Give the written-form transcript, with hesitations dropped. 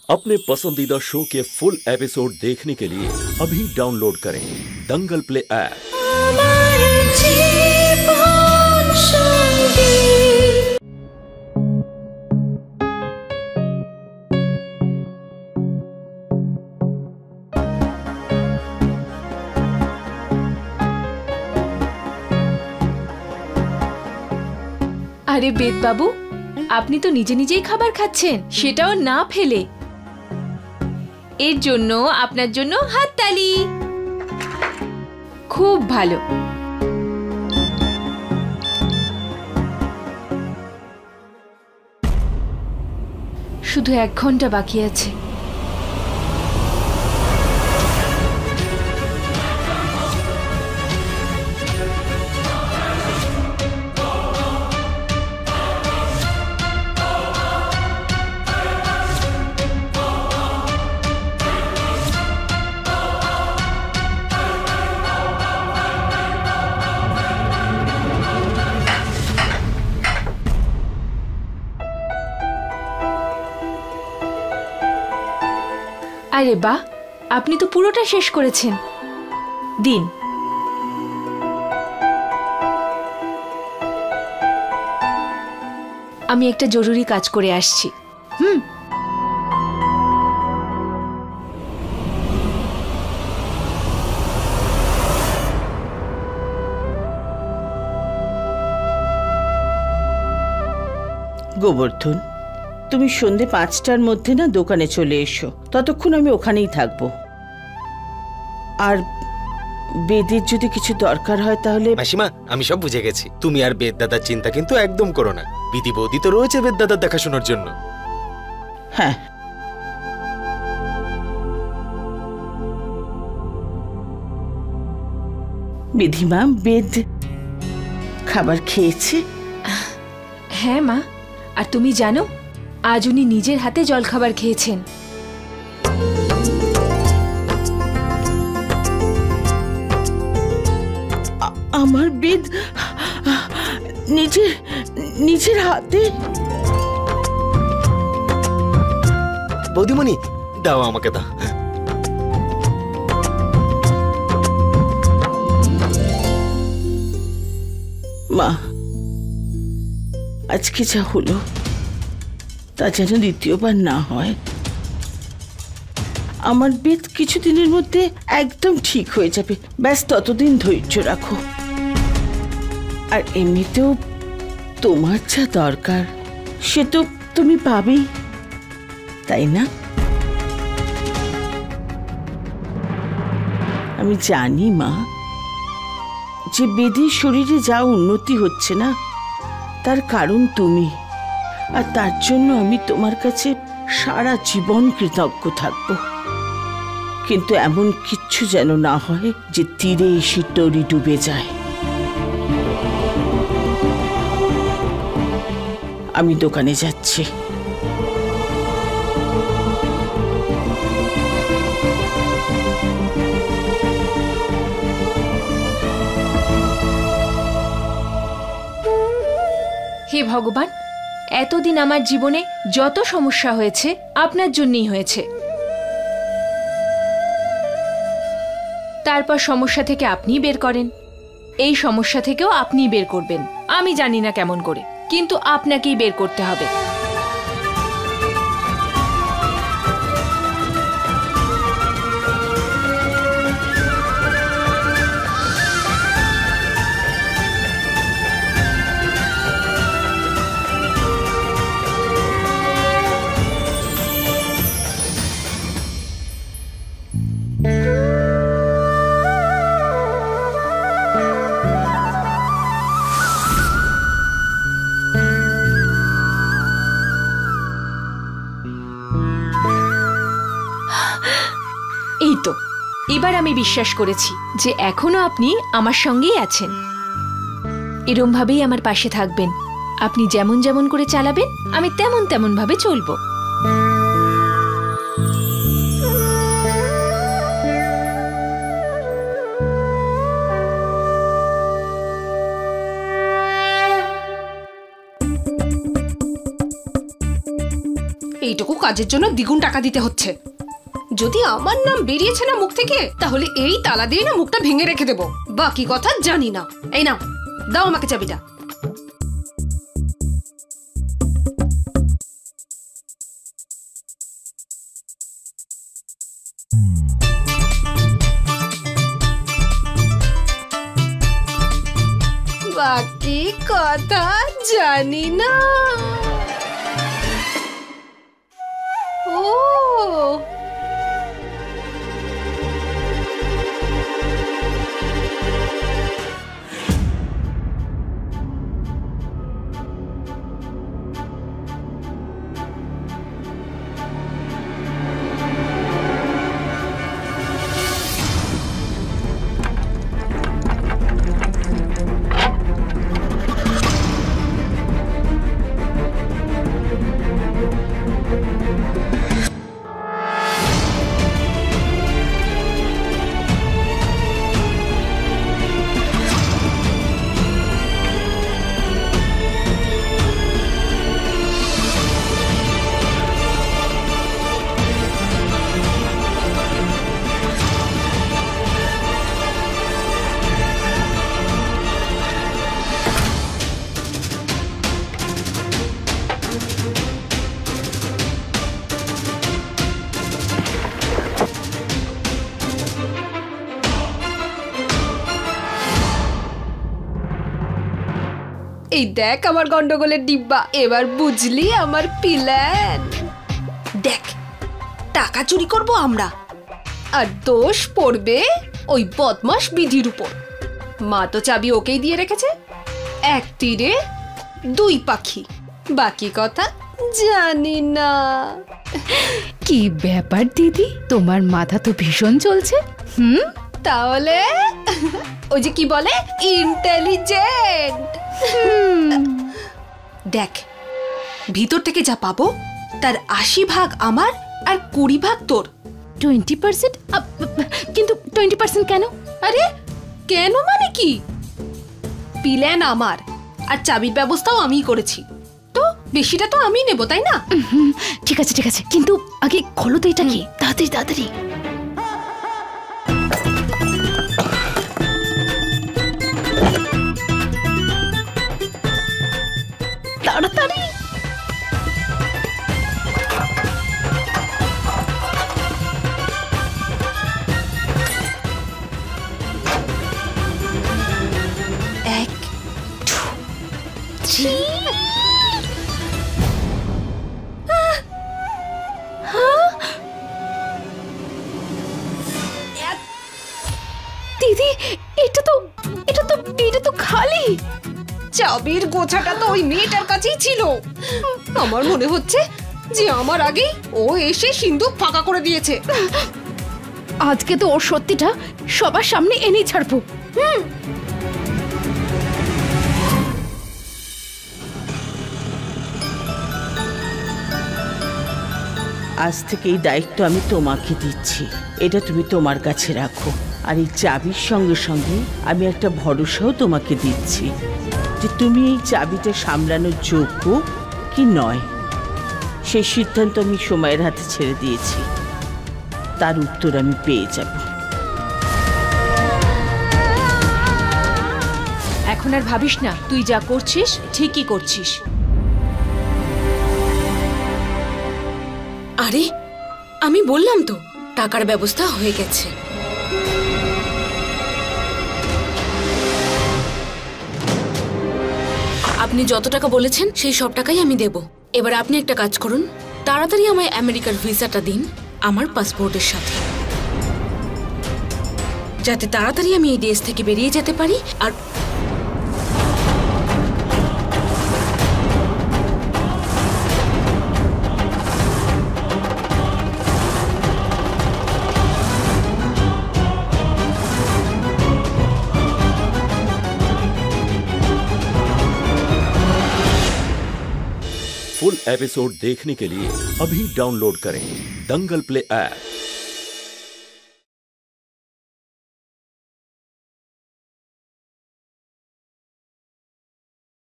अपने पसंदीदा शो के फुल एपिसोड देखने के लिए अभी डाउनलोड करें दंगल प्ले ऐप। আরে বেদ বাবু, আপনি তো নিজে নিজেই খাবার খাচ্ছেন, সেটাও না ফেলে। এর জন্য আপনার জন্য হাততালি। খুব ভালো। শুধু 1 ঘন্টা বাকি আছে। আরে বাহ, আপনি তো পুরোটা শেষ করেছেন। দিন। আমি একটা জরুরি কাজ করে আসছি। গোবর্ধন, তুমি সন্ধে 5টার মধ্যে না দোকানে চলে এসো, ততক্ষণ আমি ওখানেই থাকবো। আর বেদের যদি কিছু দরকার হয় তাহলে। মাসিমা, আমি সব বুঝে গেছি। তুমি আর বেদ দাদার চিন্তা কিন্তু একদম করো না। বিধি বৌদি তো রয়েছে বেদ দাদার দেখাশোনার জন্য। হ্যাঁ, বিধিমা, বেদ খাবার খেয়েছে? হ্যাঁ মা, আর তুমি জানো, আজ উনি নিজের হাতে জলখাবার খেয়েছেন। আমার বেদ নিজের হাতে? বৌদিমণি, দাও আমাকে, দাও। মা, আজকে যা হলো তা যেন দ্বিতীয়বার না হয়। আমার বেদ কিছুদিনের মধ্যে একদম ঠিক হয়ে যাবে, ব্যাস ততদিন ধৈর্য রাখো। আর এমনিতেও তোমার যা দরকার সে তো তুমি পাবেই, তাই না? আমি জানি মা, যে বেদের শরীরে যা উন্নতি হচ্ছে না তার কারণ তুমি, আর তার জন্য আমি তোমার কাছে সারা জীবন কৃতজ্ঞ থাকব। কিন্তু এমন কিচ্ছু যেন না হয় যে তীরে এসে তরি ডুবে যায়। আমি দোকানে যাচ্ছি। হে ভগবান, এতদিন আমার জীবনে যত সমস্যা হয়েছে আপনার জন্যই হয়েছে। তারপর সমস্যা থেকে আপনিই বের করেন, এই সমস্যা থেকেও আপনিই বের করবেন। আমি জানি না কেমন করে, কিন্তু আপনাকেই বের করতে হবে। এই তো, এবার আমি বিশ্বাস করেছি যে এখনো আপনি আমার সঙ্গেই আছেন। এরম ভাবেই আমার পাশে থাকবেন। আপনি যেমন যেমন করে চালাবেন, আমি তেমন তেমন ভাবে চলবো। এইটুকু কাজের জন্য দ্বিগুণ টাকা দিতে হচ্ছে। যদি আমার নাম বেরিয়েছে না মুখ থেকে, তাহলে এই তালা দিয়ে না মুখটা ভেঙে রেখে দেবো। বাকি কথা জানি না। এই নাও, দাও আমাকে চাবিটা। বাকি কথা জানি না। ও এই দেখ আমার গন্ডগোলের ডিব্বা, এবার বুঝলি আমার প্ল্যান। দেখ, টাকা চুরি করব আমরা, আর দোষ পড়বে ওই বদমাশ বিধির উপর। মা তো চাবি ওকেই দিয়ে রেখেছে। এক তীরে দুই পাখি, বাকি কথা জানি না। কি ব্যাপার দিদি, তোমার মাথা তো ভীষণ চলছে। তাহলে ওই যে কি বলে, ইন্টেলিজেন্ট। দেখ, ভিতর থেকে যা পাবো তার 80 ভাগ আমার আর 20 ভাগ তোর। 20%? কিন্তু 20% কেন? আরে কেন মানে কি, প্ল্যান আমার আর চাবির ব্যবস্থাও আমিই করেছি, তো বেশিটা তো আমি নেব, তাই না? ঠিক আছে ঠিক আছে, কিন্তু আগে খোলো তো এটা কি, তাড়াতাড়ি তাড়াতাড়ি। তাড়াতাড়ি। এক, 2, 3। দিদি, এটা তো খালি। চাবির গোছাটা তো ওই মেয়েটার কাছেই ছিল। আমার মনে হচ্ছে যে আমার আগেই ও এসে সিন্ধুক ফাঁকা করে দিয়েছে। আজকে তো ওর সত্যিটা সবার সামনে এনেই ছাড়বো। আজ থেকে এই দায়িত্ব আমি তোমাকে দিচ্ছি, এটা তুমি তোমার কাছে রাখো। আর এই চাবির সঙ্গে সঙ্গে আমি একটা ভরসাও তোমাকে দিচ্ছি যে তুমি এই চাবিটা সামলানোর যোগ্য কি নয়, সেই সিদ্ধান্ত আমি সময়ের হাতে ছেড়ে দিয়েছি। তার উত্তর আমি পেয়ে যাব। এখন আর ভাবিস না, তুই যা করছিস ঠিকই করছিস। আরে আমি বললাম তো, টাকার ব্যবস্থা হয়ে গেছে। আপনি যত টাকা বলেছেন সেই সব টাকাই আমি দেব। এবার আপনি একটা কাজ করুন, তাড়াতাড়ি আমায় আমেরিকার ভিসাটা দিন আমার পাসপোর্টের সাথে, যাতে তাড়াতাড়ি আমি এই দেশ থেকে বেরিয়ে যেতে পারি। আর फुल एपिसोड देखने के लिए अभी डाउनलोड करें दंगल प्ले ऐप।